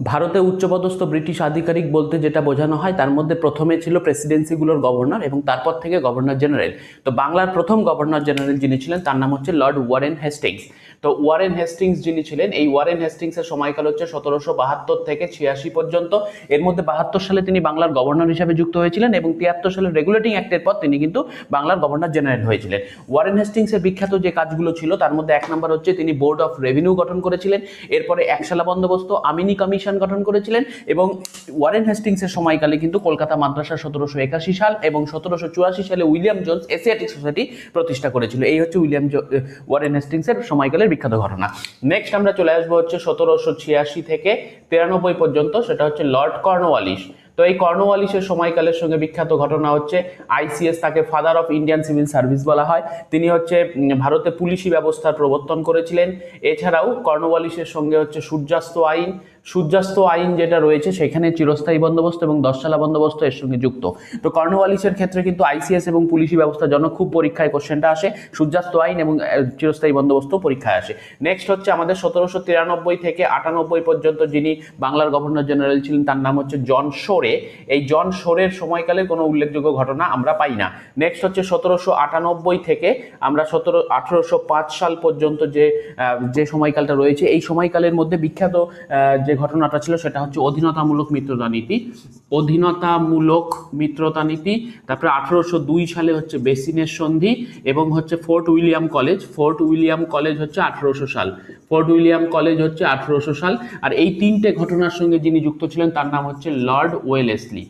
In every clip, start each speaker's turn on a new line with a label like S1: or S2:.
S1: ভারতে উচ্চপদস্থ ব্রিটিশ আধিকারিক বলতে যেটা বোঝানো হয় তার মধ্যে প্রথমে ছিল প্রেসিডেন্সিগুলোর গভর্নর এবং তারপর থেকে গভর্নর জেনারেল। তো বাংলার প্রথম গভর্নর জেনারেল যিনি ছিলেন তার নাম হচ্ছে লর্ড ওয়ারেন হেস্টিংস। তো ওয়ারেন হেস্টিংস যিনি ছিলেন, এই ওয়ারেন হেস্টিংসের সময়কাল হচ্ছে 1772 থেকে 86 পর্যন্ত। এর মধ্যে 72 সালে তিনি বাংলার গভর্নর হিসেবে যুক্ত হয়েছিলেন এবং 73 সালের রেগুলেটিং অ্যাক্টের পর তিনি কিন্তু বাংলার গভর্নর জেনারেল হয়েছিলেন। ওয়ারেন হেস্টিংসের বিখ্যাত যে কাজগুলো ছিল তার মধ্যে এক নম্বর হচ্ছে তিনি বোর্ড অফ রেভিনিউ গঠন করেছিলেন, এরপরে একশালা বন্দোবস্ত আমিনি কমিশন গঠন করেছিলেন এবং ওয়ারেন হেস্টিংসের সময়কালে কিন্তু কলকাতা মাদ্রাসা 1781 সাল এবং 1784 সালে উইলিয়াম জোন্স এশিয়াটিক সোসাইটি প্রতিষ্ঠা করেছিল। এই হচ্ছে ওয়ারেন হেস্টিংসের সময়কালের বিখ্যাত ঘটনা। নেক্সট আমরা চলে আসবো হচ্ছে 1786 থেকে 93 পর্যন্ত, সেটা হচ্ছে লর্ড কর্নওয়ালিস। তো এই কর্নওয়ালিসের সময়কালের সঙ্গে বিখ্যাত ঘটনা হচ্ছে আইসিএস, তাকে father of Indian civil service বলা হয়। তিনি হচ্ছে ভারতে পুলিশি ব্যবস্থার প্রবর্তন করেছিলেন। এছাড়াও কর্নওয়ালিসের সঙ্গে হচ্ছে সূর্যাস্ত আইন যেটা রয়েছে সেখানে চিরস্থায়ী বন্দোবস্ত এবং 10 সালা বন্দোবস্ত এর সঙ্গে যুক্ত। তো কর্নওয়ালিসের ক্ষেত্রে কিন্তু আইসিএস এবং পুলিশি ব্যবস্থার জন্য খুব পরীক্ষায় কোশ্চেনটা আসে, সূর্যাস্ত আইন এবং চিরস্থায়ী বন্দোবস্ত পরীক্ষায় আসে। নেক্সট হচ্ছে আমাদের 1793 থেকে 98 পর্যন্ত যিনি বাংলার গভর্নর জেনারেল ছিলেন তার নাম হচ্ছে জন শোরে। এই জন শোরের সময়কালে কোনো উল্লেখযোগ্য ঘটনা আমরা পাই না। নেক্সট হচ্ছে 1798 থেকে আমরা 1805 সাল পর্যন্ত যে সময়কালটা রয়েছে, এই সময়কালের মধ্যে বিখ্যাত যে ঘটনাটা ছিল সেটা হচ্ছে অধীনতামূলক মিত্রতা নীতি। তারপরে 1802 সালে হচ্ছে বেসিনের সন্ধি এবং হচ্ছে ফোর্ট উইলিয়াম কলেজ হচ্ছে 1800 সাল। আর এই তিনটে ঘটনার সঙ্গে যিনি যুক্ত ছিলেন তার নাম হচ্ছে লর্ড ওয়েলেসলি।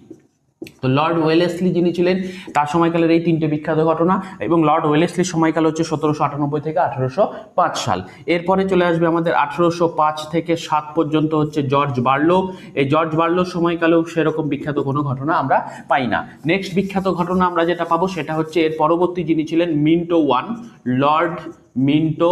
S1: তো লর্ড ওয়েলেসলি যিনি ছিলেন তার সময়কালের এই তিনটে বিখ্যাত ঘটনা, এবং লর্ড ওয়েলেসলির সময়কাল হচ্ছে 1798 থেকে 1805 সাল। এরপরে চলে আসবে আমাদের 1805 থেকে 7 পর্যন্ত হচ্ছে জর্জ বার্লো। এই জর্জ বার্লোর সময়কালেও সেরকম বিখ্যাত কোনো ঘটনা আমরা পাই না। নেক্সট বিখ্যাত ঘটনা আমরা যেটা পাবো সেটা হচ্ছে এর পরবর্তী যিনি ছিলেন লর্ড মিন্টো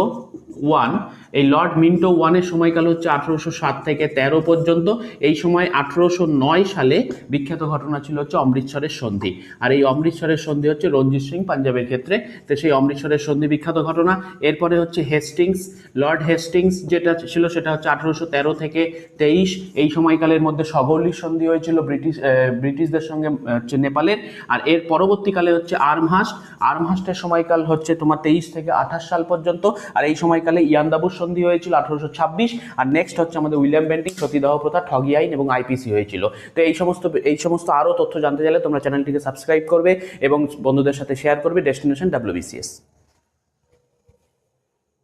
S1: ওয়ান। এই লর্ড মিন্টো ওয়ানের সময়কাল হচ্ছে 1807 থেকে 13 পর্যন্ত। এই সময় 1809 সালে বিখ্যাত ঘটনা ছিল হচ্ছে অমৃতসরের সন্ধি। আর এই অমৃতসরের সন্ধি হচ্ছে রঞ্জিত সিং পাঞ্জাবের ক্ষেত্রে, তো সেই অমৃতসরের সন্ধি বিখ্যাত ঘটনা। এরপরে হচ্ছে লর্ড হেস্টিংস যেটা ছিল সেটা হচ্ছে 1813 থেকে 23। এই সময়কালের মধ্যে সগৌলি সন্ধি হয়েছিল ব্রিটিশদের সঙ্গে হচ্ছে নেপালের। আর এর পরবর্তীকালে হচ্ছে আর্মহাস্টের সময়কাল হচ্ছে তোমার 23 থেকে 28 সাল পর্যন্ত। আর এই সময়কালে ইয়ান্দাবুর সন্ধি হয়েছিল 1826। আর নেক্সট হচ্ছে আমাদের উইলিয়াম বেন্টিং সতীদাহ প্রথা, ঠগি আইন এবং আইপিসি হয়েছিল। তো এই সমস্ত আরও তথ্য জানতে চাইলে তোমরা চ্যানেলটিকে সাবস্ক্রাইব করবে এবং বন্ধুদের সাথে শেয়ার করবে। Destination WBCS।